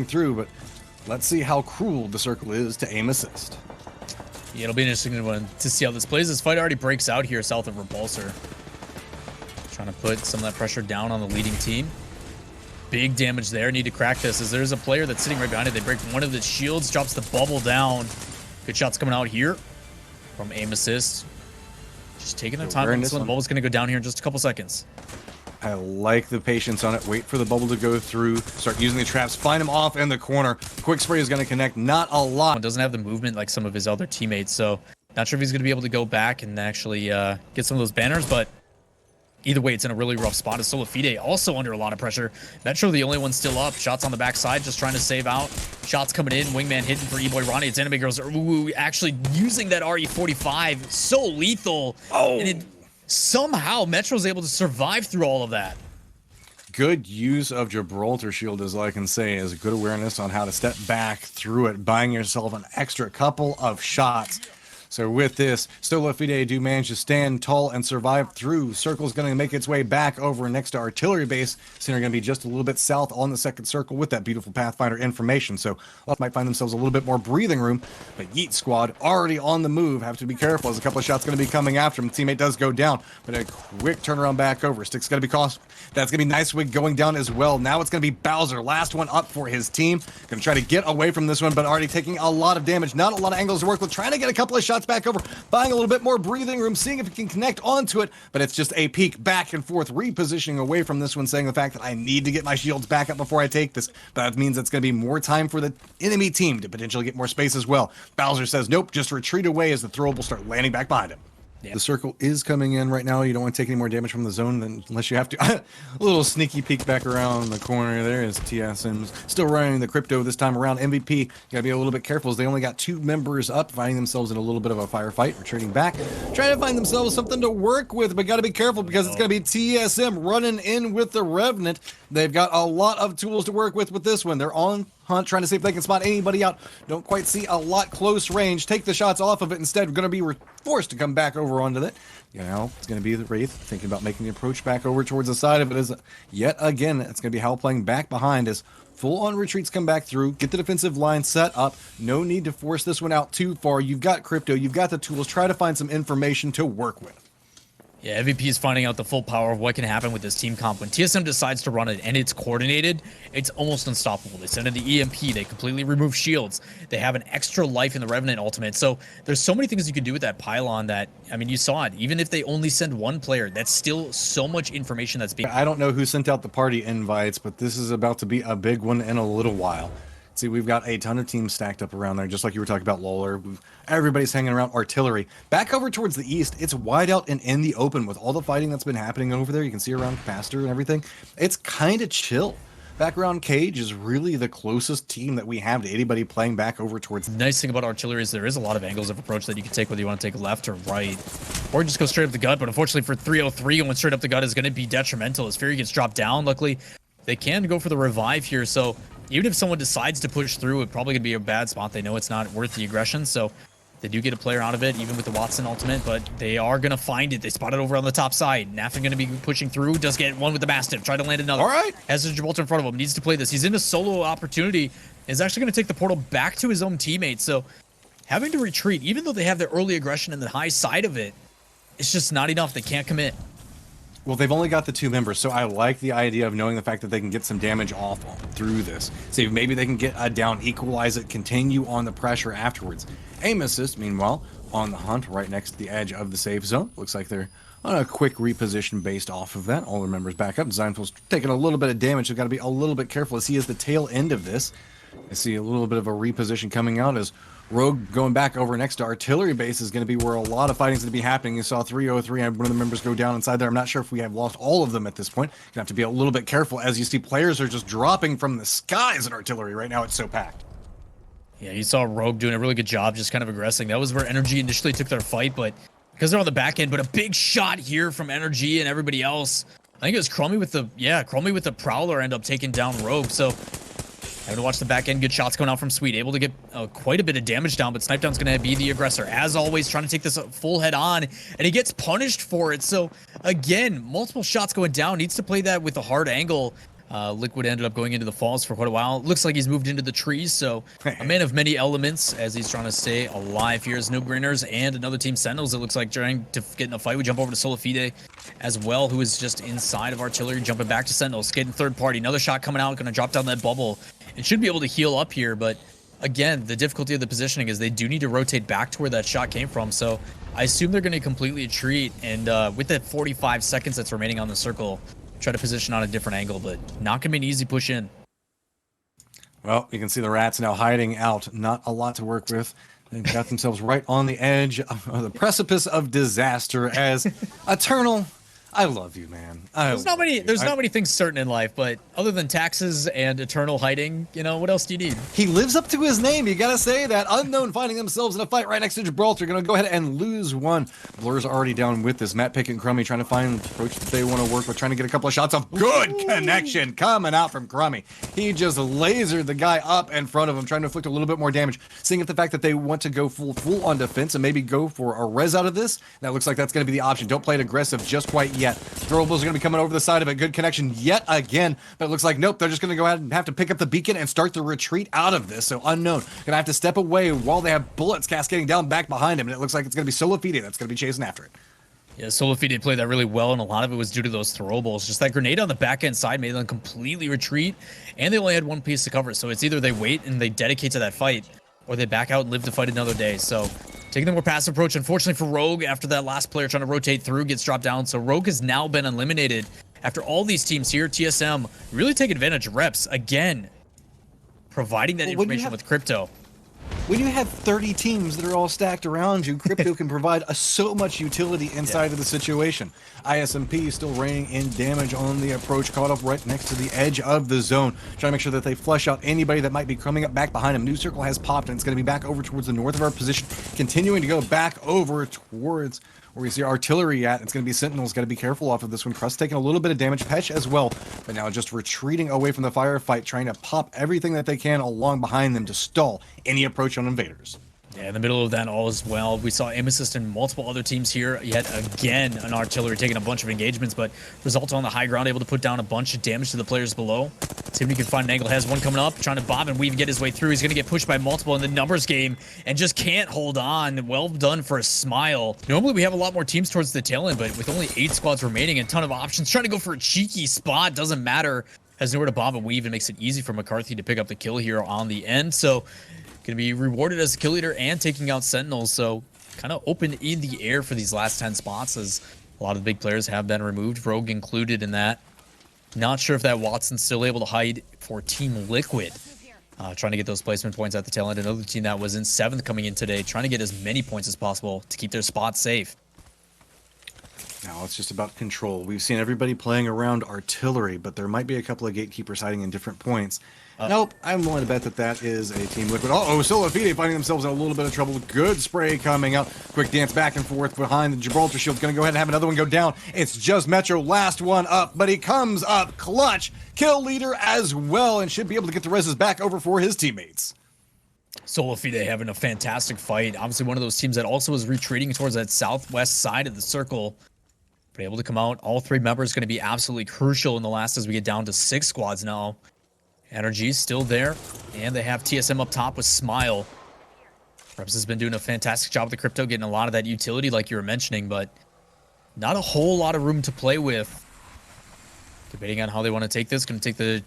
through, but let's see how cruel the circle is to aim assist. Yeah, it'll be an interesting one to see how this plays. This fight already breaks out here south of Repulsor. Trying to put some of that pressure down on the leading team. Big damage there. Need to crack this as there's a player that's sitting right behind it. They break one of the shields, drops the bubble down. Good shots coming out here from aim assist. Just taking their time on this one. The bubble's going to go down here in just a couple seconds. I like the patience on it. Wait for the bubble to go through. Start using the traps. Find him off in the corner. Quick spray is going to connect. Not a lot. Doesn't have the movement like some of his other teammates, so not sure if he's going to be able to go back and actually get some of those banners, but either way, it's in a really rough spot. As Solifide also under a lot of pressure. Metro, the only one still up. Shots on the backside, just trying to save out. Shots coming in. Wingman hitting for E-Boy Ronnie. It's Enemy Girls actually using that RE45. So lethal. Oh. And somehow Metro's able to survive through all of that. Good use of Gibraltar Shield, as I can say, is good awareness on how to step back through it, buying yourself an extra couple of shots. So with this, Solifide do manage to stand tall and survive through. Circle's going to make its way back over next to artillery base. So they're going to be just a little bit south on the second circle with that beautiful Pathfinder information. So might find themselves a little bit more breathing room. But Yeet Squad already on the move. Have to be careful as a couple of shots going to be coming after him. Teammate does go down, but a quick turnaround back over. Stick's going to be cost. That's going to be Nicewig going down as well. Now it's going to be Bowser. Last one up for his team. Going to try to get away from this one, but already taking a lot of damage. Not a lot of angles to work with. Trying to get a couple of shots back over, buying a little bit more breathing room, seeing if it can connect onto it, but it's just a peek back and forth, repositioning away from this one, saying the fact that I need to get my shields back up before I take this. That means it's going to be more time for the enemy team to potentially get more space as well. Bowser says nope, just retreat away as the throw will start landing back behind him. Yeah. The circle is coming in right now. You don't want to take any more damage from the zone unless you have to. A little sneaky peek back around the corner. There is TSM still running the crypto this time around. MVP, got to be a little bit careful as they only got 2 members up, finding themselves in a little bit of a firefight, retreating back, trying to find themselves something to work with, but got to be careful because it's going to be TSM running in with the Revenant. They've got a lot of tools to work with this one. They're on hunt, trying to see if they can spot anybody out. Don't quite see a lot close range. Take the shots off of it instead. We're going to be forced to come back over onto it. You know, it's going to be the Wraith thinking about making the approach back over towards the side of it. As yet again, it's going to be Howl playing back behind as full-on retreats come back through. Get the defensive line set up. No need to force this one out too far. You've got crypto. You've got the tools. Try to find some information to work with. Yeah, MVP is finding out the full power of what can happen with this team comp. When TSM decides to run it and it's coordinated, it's almost unstoppable. They send in the EMP, they completely remove shields. They have an extra life in the Revenant ultimate. So there's so many things you can do with that pylon that, I mean, you saw it. Even if they only send one player, that's still so much information that's being... I don't know who sent out the party invites, but this is about to be a big one in a little while. See, we've got a ton of teams stacked up around there, just like you were talking about, Lawler. Everybody's hanging around artillery. Back over towards the east, it's wide out and in the open with all the fighting that's been happening over there. You can see around Pastor and everything. It's kind of chill. Back around Cage is really the closest team that we have to anybody playing back over towards... The nice thing about artillery is there is a lot of angles of approach that you can take, whether you want to take left or right, or just go straight up the gut. But unfortunately for 303, going straight up the gut is going to be detrimental as Fury gets dropped down. Luckily, they can go for the revive here, so... Even if someone decides to push through, it's probably going to be a bad spot. They know it's not worth the aggression, so they do get a player out of it, even with the Watson ultimate, but they are going to find it. They spot it over on the top side. Nafin going to be pushing through, does get one with the Mastiff, try to land another. All right. Has a Gibraltar in front of him, needs to play this. He's in a solo opportunity, is actually going to take the portal back to his own teammates, so having to retreat, even though they have the early aggression and the high side of it, it's just not enough. They can't commit. Well, they've only got the 2 members, so I like the idea of knowing the fact that they can get some damage off through this. See, maybe they can get a down, equalize it, continue on the pressure afterwards. Aim assist, meanwhile, on the hunt right next to the edge of the safe zone. Looks like they're on a quick reposition based off of that. All their members back up. Designful's taking a little bit of damage, so got to be a little bit careful as he is the tail end of this. I see a little bit of a reposition coming out as Rogue going back over next to artillery base is going to be where a lot of fighting is going to be happening. You saw 303 and one of the members go down inside there. I'm not sure if we have lost all of them at this point. Gonna have to be a little bit careful as you see players are just dropping from the skies in artillery right now. It's so packed. Yeah, you saw Rogue doing a really good job just kind of aggressing. That was where Energy initially took their fight, but because they're on the back end, but a big shot here from Energy and everybody else. I think it was Chromie with the, Chromie with the Prowler end up taking down Rogue, so having to watch the back end, good shots going out from Sweet, able to get quite a bit of damage down, but Snipedown's going to be the aggressor. As always, trying to take this full head on, and he gets punished for it. So, again, multiple shots going down, needs to play that with a hard angle. Liquid ended up going into the falls for quite a while. Looks like he's moved into the trees, so a man of many elements as he's trying to stay alive here. As no Grinners and another team Sentinels, it looks like trying to get in a fight. We jump over to Solifide as well, who is just inside of Artillery, jumping back to Sentinels, getting third party. Another shot coming out, going to drop down that bubble. And should be able to heal up here, but again, the difficulty of the positioning is they do need to rotate back to where that shot came from, so I assume they're going to completely retreat, and with that 45 seconds that's remaining on the circle, try to position on a different angle, but not going to be an easy push in. Well, you can see the rats now hiding out. Not a lot to work with. They've got themselves right on the edge of the precipice of disaster as Eternal. I love you, man. There's not many things certain in life, but other than taxes and eternal hiding, you know, what else do you need? He lives up to his name. You gotta say that. Unknown finding themselves in a fight right next to Gibraltar. Gonna go ahead and lose one. Blur's already down with this. Matt Pickett and Crummy trying to find the approach that they want to work with, trying to get a couple of shots of good connection coming out from Crummy. He just lasered the guy up in front of him, trying to inflict a little bit more damage. Seeing if the fact that they want to go full on defense and maybe go for a res out of this, that looks like that's gonna be the option. Don't play it aggressive just quite yet. Throwables are going to be coming over the side of a good connection yet again, but it looks like nope, they're just going to go ahead and have to pick up the beacon and start the retreat out of this. So Unknown going to have to step away while they have bullets cascading down back behind him, and it looks like it's going to be Solifide that's going to be chasing after it. Yeah, Solifide played that really well, and a lot of it was due to those throwables. Just that grenade on the back end side made them completely retreat, and they only had one piece to cover. So it's either they wait and they dedicate to that fight, or they back out and live to fight another day. So taking the more passive approach, unfortunately for Rogue, after that last player trying to rotate through gets dropped down. So Rogue has now been eliminated. After all these teams here, TSM really take advantage of reps. Again, providing that information with crypto. When you have 30 teams that are all stacked around you, crypto can provide so much utility inside of the situation. ISMP still reigning in damage on the approach, caught up right next to the edge of the zone, trying to make sure that they flush out anybody that might be coming up back behind him. New circle has popped, and it's going to be back over towards the north of our position, continuing to go back over towards where we see Artillery at. It's going to be Sentinels. Got to be careful off of this one. Crust taking a little bit of damage. Pesh as well, but now just retreating away from the firefight, trying to pop everything that they can along behind them to stall any approach on invaders. Yeah, in the middle of that all as well, we saw aim assist and multiple other teams here. Yet again, an Artillery taking a bunch of engagements, but results on the high ground, able to put down a bunch of damage to the players below. See if he can find an angle. Has one coming up, trying to bob and weave and get his way through. He's going to get pushed by multiple in the numbers game and just can't hold on. Well done for a smile. Normally we have a lot more teams towards the tail end, but with only 8 squads remaining and a ton of options, trying to go for a cheeky spot, doesn't matter. Has nowhere to bob and weave and makes it easy for McCarthy to pick up the kill here on the end. So going to be rewarded as a kill leader and taking out Sentinels. So kind of open in the air for these last 10 spots as a lot of the big players have been removed, Rogue included in that. Not sure if that Watson's still able to hide for Team Liquid. Trying to get those placement points at the tail end. Another team that was in 7th coming in today, trying to get as many points as possible to keep their spot safe. Now it's just about control. We've seen everybody playing around Artillery, but there might be a couple of gatekeepers hiding in different points. Nope, I'm willing to bet that that is a Team Liquid. Uh-oh, Solifide finding themselves in a little bit of trouble. Good spray coming out. Quick dance back and forth behind the Gibraltar shield. Going to go ahead and have another one go down. It's just Metro, last one up, but he comes up clutch. Kill leader as well, and should be able to get the reses back over for his teammates. Solifide having a fantastic fight. Obviously one of those teams that also was retreating towards that southwest side of the circle. But able to come out. All 3 members going to be absolutely crucial in the last as we get down to 6 squads now. Energy's still there, and they have TSM up top with Smile. Reps has been doing a fantastic job with the crypto, getting a lot of that utility like you were mentioning, but not a whole lot of room to play with. Debating on how they want to take this. Going to take the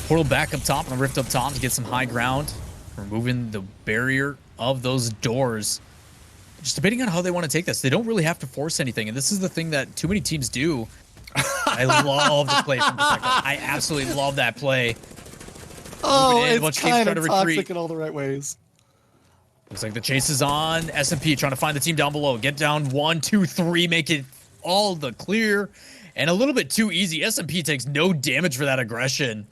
portal back up top and the rift up top to get some high ground. Removing the barrier of those doors. Just debating on how they want to take this. They don't really have to force anything, and this is the thing that too many teams do. I love the play from perspective. I absolutely love that play. Oh, it's kind of toxic in all the right ways. Looks like the chase is on. SMP trying to find the team down below. Get down 1, 2, 3. Make it all the clear. And a little bit too easy. SMP takes no damage for that aggression.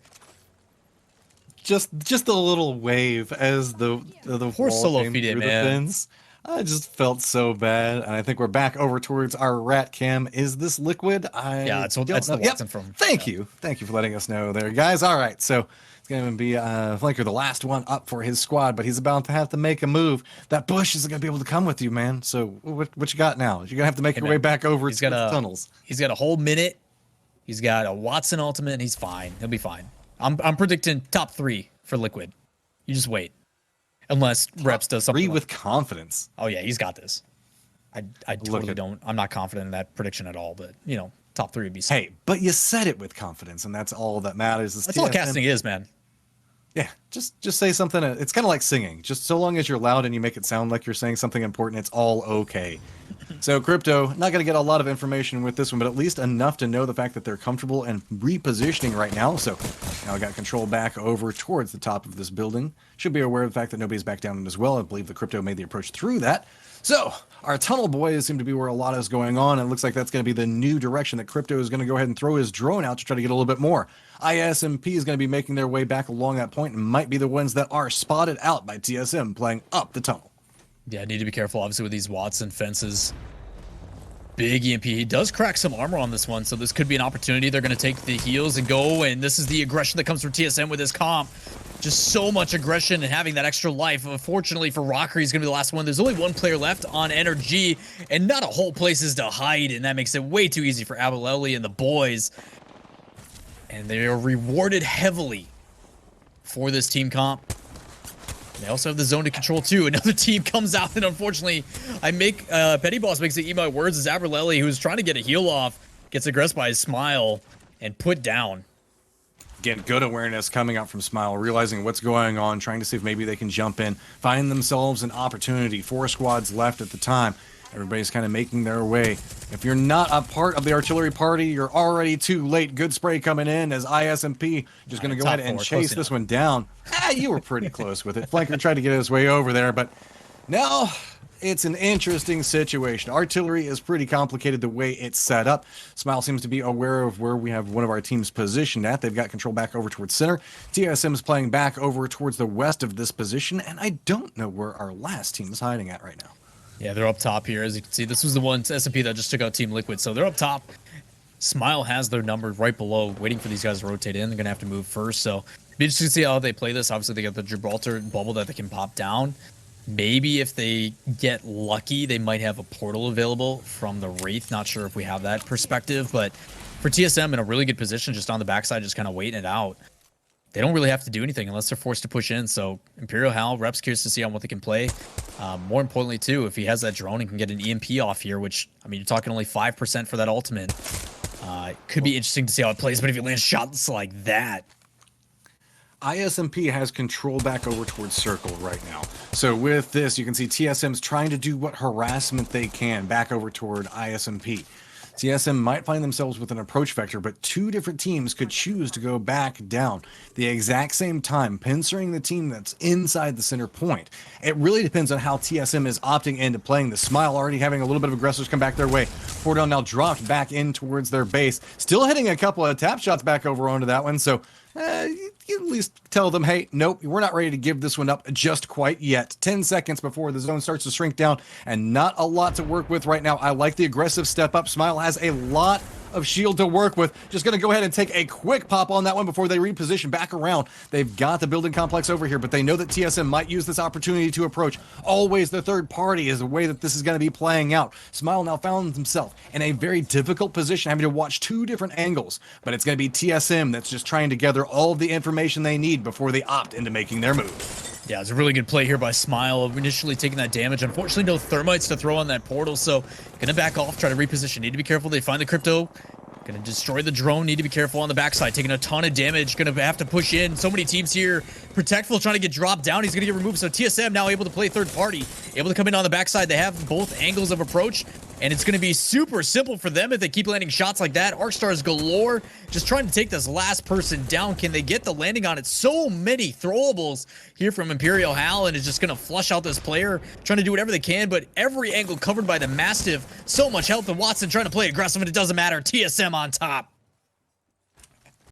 Just a little wave as the poor wall came Solifide, through man. the fence. I just felt so bad, and I think we're back over towards our rat cam. Is this Liquid? Yeah, that's the Watson from. Thank you for letting us know there, guys. All right, so it's going to be Flanker, the last one up for his squad, but he's about to have to make a move. That bush isn't going to be able to come with you, man. So what you got now? You're going to have to make your way back over to the tunnels. He's got a whole minute He's got a Watson ultimate, and he's fine. He'll be fine. I'm predicting top 3 for Liquid. You just wait. Unless Reps does something. 3 with confidence. Oh, yeah, he's got this. I totally don't. I'm not confident in that prediction at all, but, you know, top 3 would be safe. Hey, but you said it with confidence, and that's all that matters. That's all casting is, man. Yeah, just say something. It's kind of like singing. Just so long as you're loud and you make it sound like you're saying something important, it's all okay. So Crypto, not going to get a lot of information with this one, but at least enough to know the fact that they're comfortable and repositioning right now. So now I got control back over towards the top of this building. Should be aware of the fact that nobody's back down as well. I believe the Crypto made the approach through that. So our tunnel boys seem to be where a lot is going on. And it looks like that's going to be the new direction that Crypto is going to go ahead and throw his drone out to try to get a little bit more. ISMP is going to be making their way back along that point and might be the ones that are spotted out by TSM playing up the tunnel. Yeah, need to be careful, obviously, with these Watson fences. Big EMP. He does crack some armor on this one, so this could be an opportunity. They're going to take the heals and go, and this is the aggression that comes from TSM with his comp. Just so much aggression and having that extra life. Unfortunately for Rocker, he's going to be the last one. There's only one player left on Energy, and not a whole places to hide, and that makes it way too easy for Abeleli and the boys. And they are rewarded heavily for this team comp. They also have the zone to control too. Another team comes out, and unfortunately, Petty Boss makes it eat my words as Aberlelli, who's trying to get a heal off, gets aggressed by his Smile and put down. Again, good awareness coming out from Smile, realizing what's going on, trying to see if maybe they can jump in, find themselves an opportunity. 4 squads left at the time. Everybody's kind of making their way. If you're not a part of the artillery party, you're already too late. Good spray coming in as ISMP just going to go ahead and chase this one down. You were pretty close with it. Flanker tried to get his way over there, but now it's an interesting situation. Artillery is pretty complicated the way it's set up. Smile seems to be aware of where we have one of our teams positioned at. They've got control back over towards center. TSM is playing back over towards the west of this position, and I don't know where our last team is hiding at right now. Yeah, they're up top here. As you can see, this was the one SMP that just took out Team Liquid. So they're up top. Smile has their number right below, waiting for these guys to rotate in. They're going to have to move first. So be interesting to see how they play this. Obviously, they got the Gibraltar bubble that they can pop down. Maybe if they get lucky, they might have a portal available from the Wraith. Not sure if we have that perspective. But for TSM, in a really good position, just on the backside, just kind of waiting it out. They don't really have to do anything unless they're forced to push in. So Imperial Hal, Rep's curious to see on what they can play. More importantly, too, if he has that drone and can get an EMP off here, which, I mean, you're talking only 5% for that ultimate. Could be interesting to see how it plays, but if he lands shots like that. ISMP has control back over towards Circle right now. So with this, you can see TSM's trying to do what harassment they can back over toward ISMP. TSM might find themselves with an approach vector, but 2 different teams could choose to go back down the exact same time, pincerring the team that's inside the center point. It really depends on how TSM is opting into playing the Smile, already having a little bit of aggressors come back their way. Fordon now dropped back in towards their base, still hitting a couple of tap shots back over onto that one, so you at least tell them, hey, nope, we're not ready to give this one up just quite yet. 10 seconds before the zone starts to shrink down, and not a lot to work with right now. I like the aggressive step up. Smile has a lot of shield to work with. Just going to go ahead and take a quick pop on that one before they reposition back around. They've got the building complex over here, but they know that TSM might use this opportunity to approach. Always the third party is the way that this is going to be playing out. Smile now found himself in a very difficult position, having to watch 2 different angles, but it's going to be TSM that's just trying to gather all of the information they need before they opt into making their move. Yeah, it's a really good play here by Smile, initially taking that damage. Unfortunately, no thermites to throw on that portal, so gonna back off, try to reposition. Need to be careful. They find the crypto. Gonna destroy the drone. Need to be careful on the backside. Taking a ton of damage. Gonna have to push in. So many teams here. Protectful trying to get dropped down. He's gonna get removed. So TSM now able to play third party. Able to come in on the backside. They have both angles of approach. And it's gonna be super simple for them if they keep landing shots like that. Arc stars galore. Just trying to take this last person down. Can they get the landing on it? So many throwables here from Imperial Hal, and is just gonna flush out this player. Trying to do whatever they can, but every angle covered by the Mastiff. So much health, and Watson trying to play aggressive, and it doesn't matter. TSM on top.